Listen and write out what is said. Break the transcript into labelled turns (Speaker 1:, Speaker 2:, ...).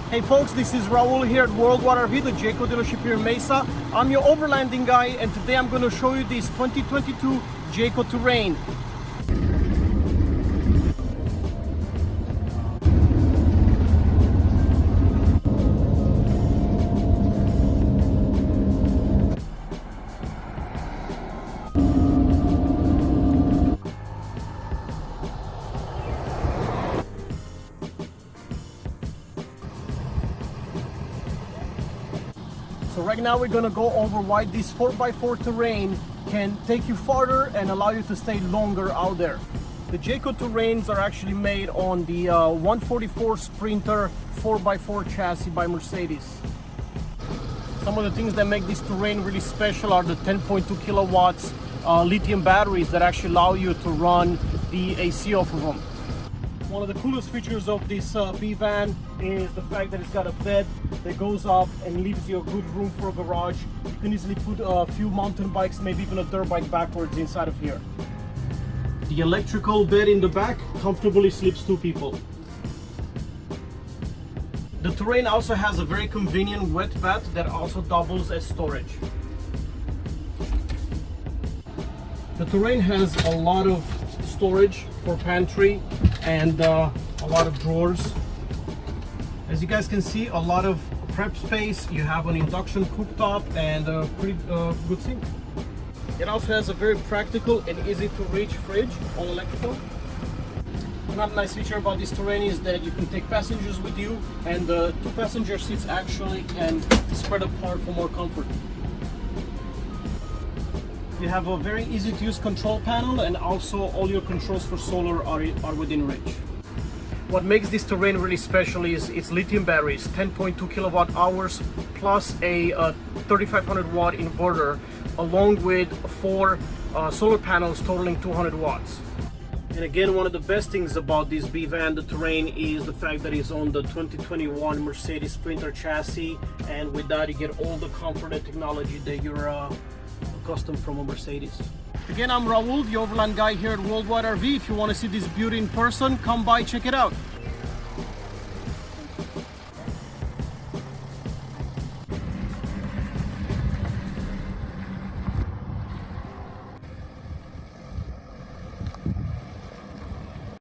Speaker 1: Hey folks, this is Raul here at Worldwide RV, the Jayco dealership here in Mesa. I'm your overlanding guy, and today I'm going to show you this 2022 Jayco Terrain. So right now we're gonna go over why this 4x4 terrain can take you farther and allow you to stay longer out there. The Jayco Terrains are actually made on the 144 Sprinter 4x4 chassis by Mercedes. Some of the things that make this terrain really special are the 10.2 kilowatts lithium batteries that actually allow you to run the AC off of them. One of the coolest features of this B-Van is the fact that it's got a bed that goes up and leaves you a good room for a garage. You can easily put a few mountain bikes, maybe even a dirt bike backwards inside of here. The electrical bed in the back comfortably sleeps 2 people. The Terrain also has a very convenient wet bath that also doubles as storage. The Terrain has a lot of storage for pantry and a lot of drawers. As you guys can see, a lot of prep space. You have an induction cooktop and a pretty good sink. It also has a very practical and easy to reach fridge, all electrical. Another nice feature about this Terrain is that you can take passengers with you, and the 2 passenger seats actually can spread apart for more comfort. You have a very easy to use control panel, and also all your controls for solar are within reach. What makes this Terrain really special is its lithium batteries, 10.2 kilowatt hours plus a 3500 watt inverter, along with 4 solar panels totaling 200 watts. And again, one of the best things about this B-Van, the Terrain, is the fact that it's on the 2021 Mercedes Sprinter chassis, and with that you get all the comfort and technology that you're accustomed from a Mercedes. Again, I'm Raul, the Overland guy here at Worldwide RV. If you want to see this beauty in person, come by, check it out.